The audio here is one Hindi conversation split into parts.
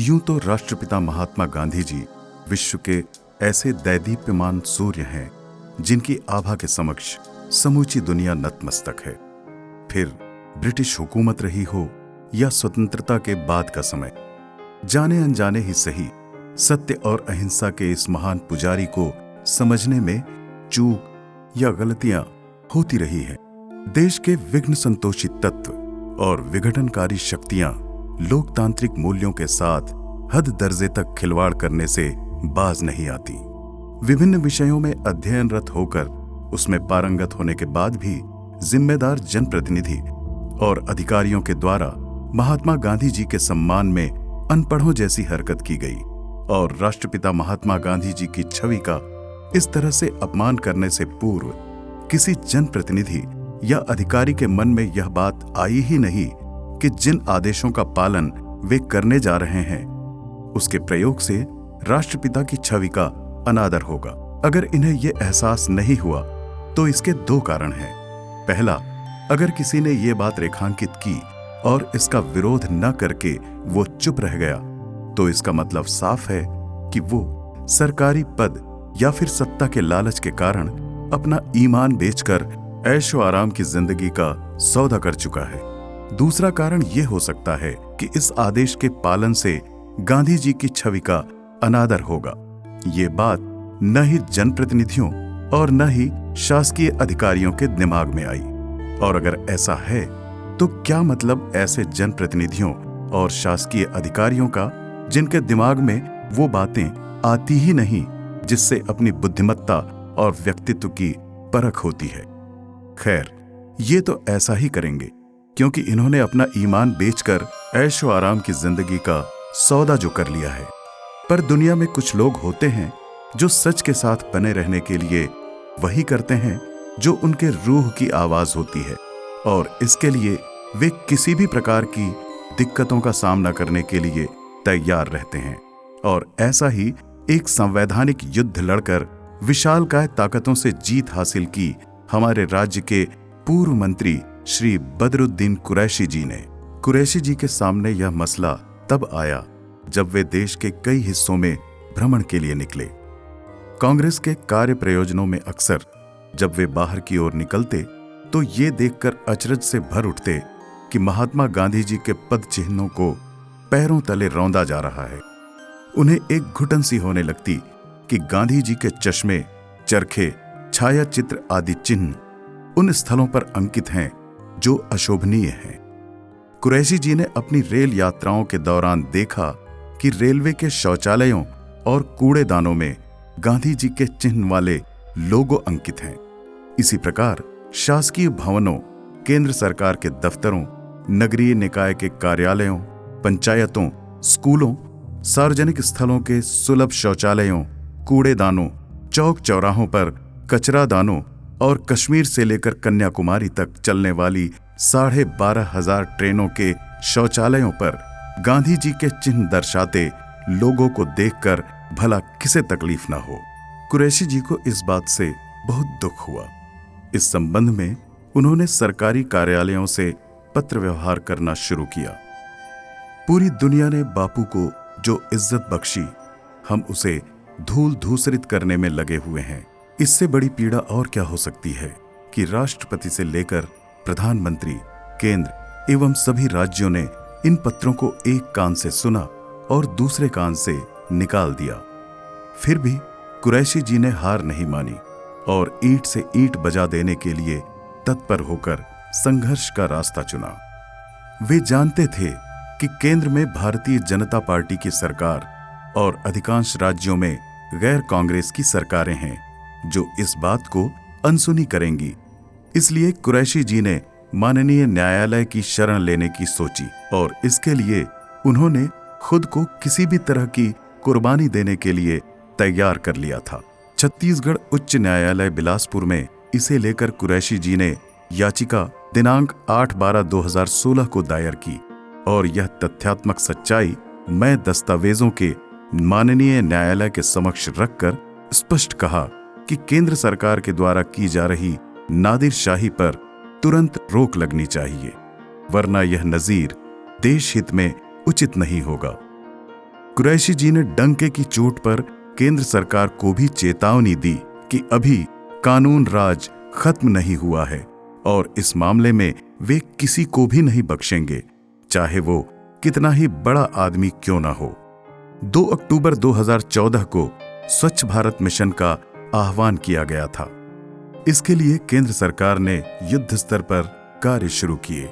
यूं तो राष्ट्रपिता महात्मा गांधी जी विश्व के ऐसे दैदीप्यमान सूर्य हैं जिनकी आभा के समक्ष समूची दुनिया नतमस्तक है। फिर ब्रिटिश हुकूमत रही हो या स्वतंत्रता के बाद का समय, जाने अनजाने ही सही सत्य और अहिंसा के इस महान पुजारी को समझने में चूक या गलतियां होती रही हैं। देश के विघ्न संतोषी तत्व और विघटनकारी शक्तियां लोकतांत्रिक मूल्यों के साथ हद दर्जे तक खिलवाड़ करने से बाज नहीं आती। विभिन्न विषयों में अध्ययनरत होकर उसमें पारंगत होने के बाद भी जिम्मेदार जनप्रतिनिधि और अधिकारियों के द्वारा महात्मा गांधी जी के सम्मान में अनपढ़ों जैसी हरकत की गई और राष्ट्रपिता महात्मा गांधी जी की छवि का इस तरह से अपमान करने से पूर्व किसी जनप्रतिनिधि या अधिकारी के मन में यह बात आई ही नहीं कि जिन आदेशों का पालन वे करने जा रहे हैं उसके प्रयोग से राष्ट्रपिता की छवि का अनादर होगा। अगर इन्हें यह एहसास नहीं हुआ तो इसके दो कारण हैं। पहला, अगर किसी ने ये बात रेखांकित की और इसका विरोध न करके वो चुप रह गया तो इसका मतलब साफ है कि वो सरकारी पद या फिर सत्ता के लालच के कारण अपना ईमान बेचकर ऐशो आराम की जिंदगी का सौदा कर चुका है। दूसरा कारण यह हो सकता है कि इस आदेश के पालन से गांधी जी की छवि का अनादर होगा। ये बात न ही जनप्रतिनिधियों और न ही शासकीय अधिकारियों के दिमाग में आई। और अगर ऐसा है तो क्या मतलब ऐसे जनप्रतिनिधियों और शासकीय अधिकारियों का जिनके दिमाग में वो बातें आती ही नहीं जिससे अपनी बुद्धिमत्ता और व्यक्तित्व की परख होती है। खैर, ये तो ऐसा ही करेंगे क्योंकि इन्होंने अपना ईमान बेचकर ऐशो आराम की जिंदगी का सौदा जो कर लिया है। पर दुनिया में कुछ लोग होते हैं जो सच के साथ बने रहने के लिए वही करते हैं जो उनके रूह की आवाज होती है और इसके लिए वे किसी भी प्रकार की दिक्कतों का सामना करने के लिए तैयार रहते हैं। और ऐसा ही एक संवैधानिक युद्ध लड़कर विशालकाय ताकतों से जीत हासिल की हमारे राज्य के पूर्व मंत्री श्री बदरुद्दीन कुरैशी जी ने। कुरैशी जी के सामने यह मसला तब आया जब वे देश के कई हिस्सों में भ्रमण के लिए निकले। कांग्रेस के कार्य प्रयोजनों में अक्सर जब वे बाहर की ओर निकलते तो ये देखकर अचरज से भर उठते कि महात्मा गांधी जी के पद चिन्हों को पैरों तले रौंदा जा रहा है। उन्हें एक घुटन सी होने लगती कि गांधी जी के चश्मे, चरखे, छाया चित्र आदि चिन्ह उन स्थलों पर अंकित हैं जो अशोभनीय हैं। कुरैशी जी ने अपनी रेल यात्राओं के दौरान देखा कि रेलवे के शौचालयों और कूड़ेदानों में गांधी जी के चिन्ह वाले लोगो अंकित हैं। इसी प्रकार शासकीय भवनों, केंद्र सरकार के दफ्तरों, नगरीय निकाय के कार्यालयों, पंचायतों, स्कूलों, सार्वजनिक स्थलों के सुलभ शौचालयों, कूड़ेदानों, चौक चौराहों पर कचरादानों और कश्मीर से लेकर कन्याकुमारी तक चलने वाली 12,500 ट्रेनों के शौचालयों पर गांधी जी के चिन्ह दर्शाते लोगों को देखकर भला किसे तकलीफ ना हो। कुरैशी जी को इस बात से बहुत दुख हुआ। इस संबंध में उन्होंने सरकारी कार्यालयों से पत्र व्यवहार करना शुरू किया। पूरी दुनिया ने बापू को जो इज्जत बख्शी, हम उसे धूल धूसरित करने में लगे हुए हैं। इससे बड़ी पीड़ा और क्या हो सकती है कि राष्ट्रपति से लेकर प्रधानमंत्री, केंद्र एवं सभी राज्यों ने इन पत्रों को एक कान से सुना और दूसरे कान से निकाल दिया। फिर भी कुरैशी जी ने हार नहीं मानी और ईंट से ईंट बजा देने के लिए तत्पर होकर संघर्ष का रास्ता चुना। वे जानते थे कि केंद्र में भारतीय जनता पार्टी की सरकार और अधिकांश राज्यों में गैर कांग्रेस की सरकारें हैं जो इस बात को अनसुनी करेंगी। इसलिए कुरैशी जी ने माननीय न्यायालय की शरण लेने की सोची और इसके लिए उन्होंने खुद को किसी भी तरह की कुर्बानी देने के लिए तैयार कर लिया था। छत्तीसगढ़ उच्च न्यायालय बिलासपुर में इसे लेकर कुरैशी जी ने याचिका दिनांक 8/12/2016 को दायर की और यह तथ्यात्मक सच्चाई मैं दस्तावेजों के माननीय न्यायालय के समक्ष रखकर स्पष्ट कहा कि केंद्र सरकार के द्वारा की जा रही नादिरशाही पर तुरंत रोक लगनी चाहिए, वरना यह नजीर देश हित में उचित नहीं होगा। कुरैशी जी ने डंके की चोट पर केंद्र सरकार को भी चेतावनी दी कि अभी कानून राज खत्म नहीं हुआ है और इस मामले में वे किसी को भी नहीं बख्शेंगे, चाहे वो कितना ही बड़ा आदमी क्यों ना हो। 2 अक्टूबर 2014 को स्वच्छ भारत मिशन का आह्वान किया गया था। इसके लिए केंद्र सरकार ने युद्ध स्तर पर कार्य शुरू किए।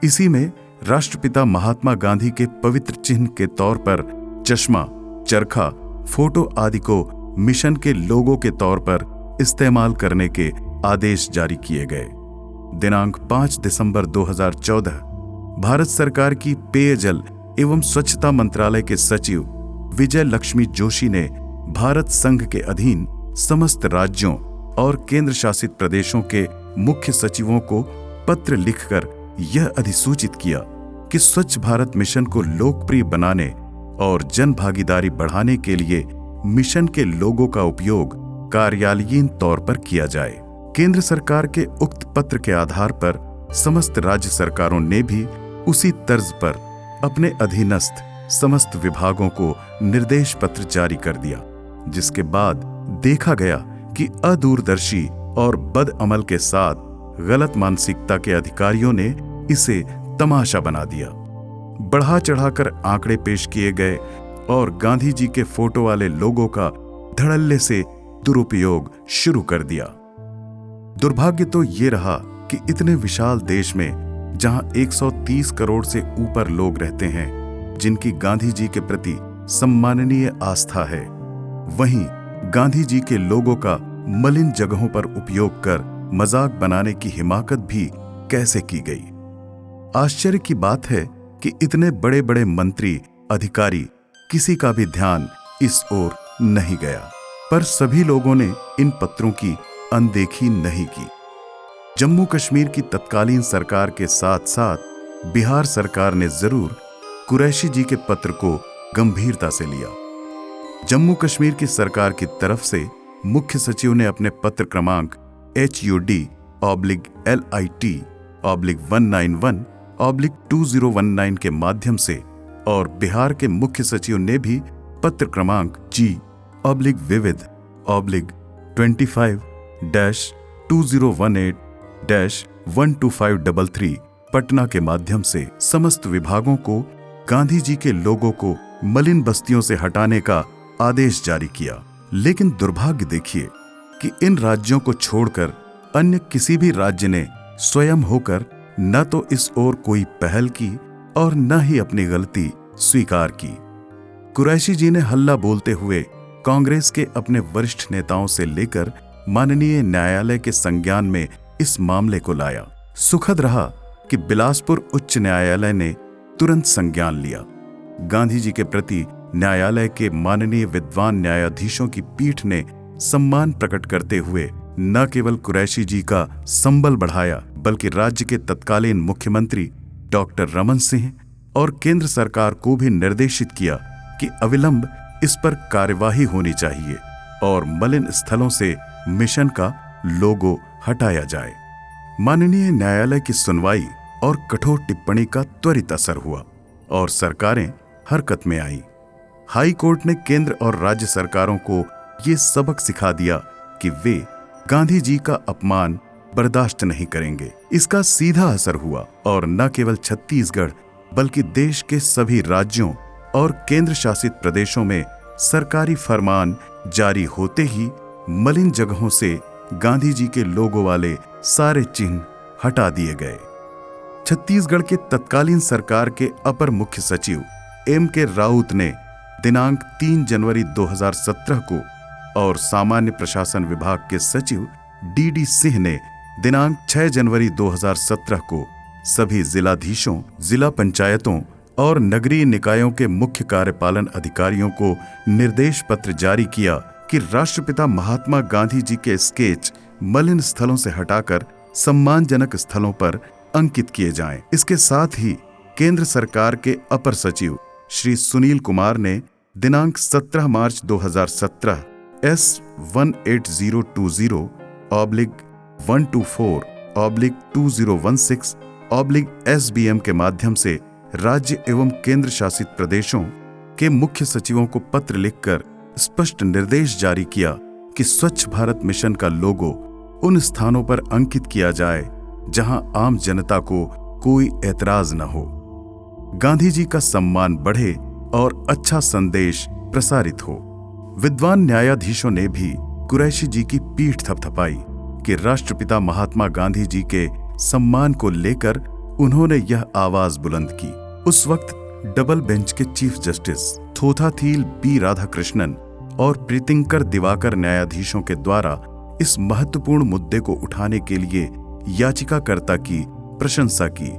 इसी में राष्ट्रपिता महात्मा गांधी के पवित्र चिन्ह के तौर पर चश्मा, चरखा, फोटो आदि को मिशन के लोगो के तौर पर इस्तेमाल करने के आदेश जारी किए गए। दिनांक 5 दिसंबर 2014 भारत सरकार की पेयजल एवं स्वच्छता मंत्रालय के सचिव विजय लक्ष्मी जोशी ने भारत संघ के अधीन समस्त राज्यों और केंद्र शासित प्रदेशों के मुख्य सचिवों को पत्र लिखकर यह अधिसूचित किया कि स्वच्छ भारत मिशन को लोकप्रिय बनाने और जन भागीदारी बढ़ाने के लिए मिशन के लोगो का उपयोग कार्यालयीन तौर पर किया जाए। केंद्र सरकार के उक्त पत्र के आधार पर समस्त राज्य सरकारों ने भी उसी तर्ज पर अपने अधीनस्थ समस्त विभागों को निर्देश पत्र जारी कर दिया, जिसके बाद देखा गया कि अदूरदर्शी और बदअमल के साथ गलत मानसिकता के अधिकारियों ने इसे तमाशा बना दिया। बढ़ा चढ़ाकर आंकड़े पेश किए गए और गांधी जी के फोटो वाले लोगों का धड़ल्ले से दुरुपयोग शुरू कर दिया। दुर्भाग्य तो ये रहा कि इतने विशाल देश में जहां 130 करोड़ से ऊपर लोग रहते हैं जिनकी गांधी जी के प्रति सम्माननीय आस्था है, वहीं गांधी जी के लोगों का मलिन जगहों पर उपयोग कर मजाक बनाने की हिमाकत भी कैसे की गई। आश्चर्य की बात है कि इतने बड़े बड़े मंत्री, अधिकारी, किसी का भी ध्यान इस ओर नहीं गया, पर सभी लोगों ने इन पत्रों की अनदेखी नहीं की। जम्मू कश्मीर की तत्कालीन सरकार के साथ साथ बिहार सरकार ने जरूर कुरैशी जी के पत्र को गंभीरता से लिया। जम्मू कश्मीर की सरकार की तरफ से मुख्य सचिव ने अपने पत्र क्रमांक HUD/LIT/191/2019 के माध्यम से और बिहार के मुख्य सचिव ने भी पत्र क्रमांक G/Vivid/2018-12533 पटना के माध्यम से समस्त विभागों को गांधी जी के लोगों को मलिन बस्तियों से हटाने का आदेश जारी किया। लेकिन दुर्भाग्य देखिए कि इन राज्यों को छोड़कर अन्य किसी भी राज्य ने स्वयं होकर न तो इस ओर कोई पहल की और न ही अपनी गलती स्वीकार की। कुरैशी जी ने हल्ला बोलते हुए कांग्रेस के अपने वरिष्ठ नेताओं से लेकर माननीय न्यायालय के संज्ञान में इस मामले को लाया। सुखद रहा कि बिलासपुर उच्च न्यायालय ने तुरंत संज्ञान लिया। गांधी जी के प्रति न्यायालय के माननीय विद्वान न्यायाधीशों की पीठ ने सम्मान प्रकट करते हुए न केवल कुरैशी जी का संबल बढ़ाया, बल्कि राज्य के तत्कालीन मुख्यमंत्री डॉक्टर रमन सिंह और केंद्र सरकार को भी निर्देशित किया कि अविलंब इस पर कार्यवाही होनी चाहिए और मलिन स्थलों से मिशन का लोगो हटाया जाए। माननीय न्यायालय की सुनवाई और कठोर टिप्पणी का त्वरित असर हुआ और सरकारें हरकत में आईं। हाई कोर्ट ने केंद्र और राज्य सरकारों को ये सबक सिखा दिया कि वे गांधी जी का अपमान बर्दाश्त नहीं करेंगे। इसका सीधा असर हुआ और न केवल छत्तीसगढ़ बल्कि देश के सभी राज्यों और केंद्र शासित प्रदेशों में सरकारी फरमान जारी होते ही मलिन जगहों से गांधी जी के लोगो वाले सारे चिन्ह हटा दिए गए। छत्तीसगढ़ के तत्कालीन सरकार के अपर मुख्य सचिव M.K. राउत ने दिनांक 3 जनवरी 2017 को और सामान्य प्रशासन विभाग के सचिव D.D. सिंह ने दिनांक 6 जनवरी 2017 को सभी जिलाधीशों, जिला पंचायतों और नगरीय निकायों के मुख्य कार्यपालन अधिकारियों को निर्देश पत्र जारी किया कि राष्ट्रपिता महात्मा गांधी जी के स्केच मलिन स्थलों से हटाकर सम्मानजनक स्थलों पर अंकित किए जाएं। इसके साथ ही केंद्र सरकार के अपर सचिव श्री सुनील कुमार ने दिनांक 17 मार्च 2017 S18020/124/2016/SBM के माध्यम से राज्य एवं केंद्र शासित प्रदेशों के मुख्य सचिवों को पत्र लिखकर स्पष्ट निर्देश जारी किया कि स्वच्छ भारत मिशन का लोगो उन स्थानों पर अंकित किया जाए जहां आम जनता को कोई ऐतराज न हो, गांधी जी का सम्मान बढ़े और अच्छा संदेश प्रसारित हो। विद्वान न्यायाधीशों ने भी कुरैशी जी की पीठ थपथपाई कि राष्ट्रपिता महात्मा गांधी जी के सम्मान को लेकर उन्होंने यह आवाज बुलंद की। उस वक्त डबल बेंच के चीफ जस्टिस थोथाथील बी राधाकृष्णन और प्रीतिंकर दिवाकर न्यायाधीशों के द्वारा इस महत्वपूर्ण मुद्दे को उठाने के लिए याचिकाकर्ता की प्रशंसा की।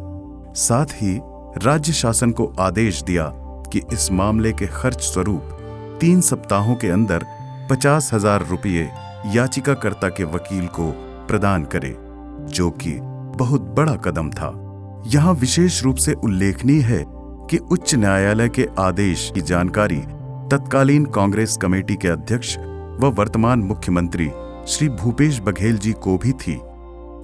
साथ ही राज्य शासन को आदेश दिया कि इस मामले के खर्च स्वरूप 3 सप्ताहों के अंदर 50,000 रुपये याचिकाकर्ता के वकील को प्रदान करे, जो कि बहुत बड़ा कदम था। यहाँ विशेष रूप से उल्लेखनीय है कि उच्च न्यायालय के आदेश की जानकारी तत्कालीन कांग्रेस कमेटी के अध्यक्ष व वर्तमान मुख्यमंत्री श्री भूपेश बघेल जी को भी थी।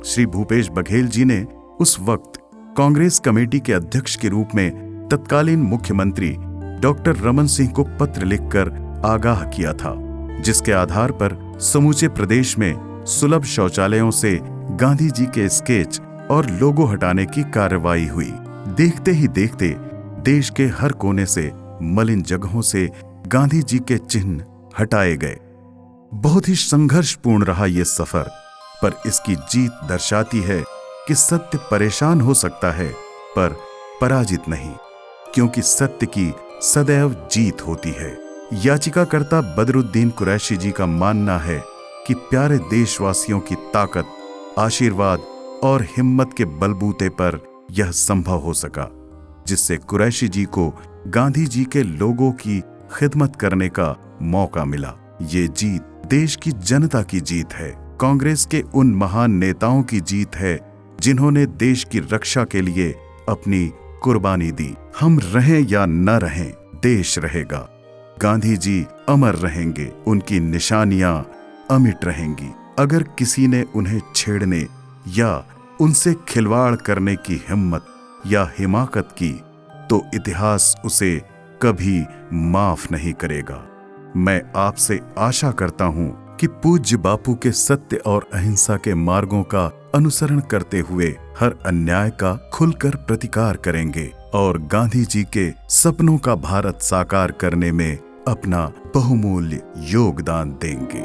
श्री भूपेश बघेल जी ने उस वक्त कांग्रेस कमेटी के अध्यक्ष के रूप में तत्कालीन मुख्यमंत्री डॉक्टर रमन सिंह को पत्र लिखकर आगाह किया था, जिसके आधार पर समूचे प्रदेश में सुलभ शौचालयों से गांधी जी के स्केच और लोगो हटाने की कार्रवाई हुई। देखते ही देखते देश के हर कोने से मलिन जगहों से गांधी जी के चिन्ह हटाए गए। बहुत ही संघर्षपूर्ण रहा ये सफर, पर इसकी जीत दर्शाती है कि सत्य परेशान हो सकता है पर पराजित नहीं, क्योंकि सत्य की सदैव जीत होती है। याचिकाकर्ता बदरुद्दीन कुरैशी जी का मानना है कि प्यारे देशवासियों की ताकत, आशीर्वाद और हिम्मत के बलबूते पर यह संभव हो सका, जिससे कुरैशी जी को गांधी जी के लोगों की खिदमत करने का मौका मिला। ये जीत देश की जनता की जीत है, कांग्रेस के उन महान नेताओं की जीत है जिन्होंने देश की रक्षा के लिए अपनी कुर्बानी दी। हम रहें या न रहें, देश रहेगा। गांधी जी अमर रहेंगे, उनकी निशानियां अमिट रहेंगी। अगर किसी ने उन्हें छेड़ने या उनसे खिलवाड़ करने की हिम्मत या हिमाकत की, तो इतिहास उसे कभी माफ नहीं करेगा। मैं आपसे आशा करता हूं कि पूज्य बापू के सत्य और अहिंसा के मार्गों का अनुसरण करते हुए हर अन्याय का खुलकर प्रतिकार करेंगे और गांधी जी के सपनों का भारत साकार करने में अपना बहुमूल्य योगदान देंगे।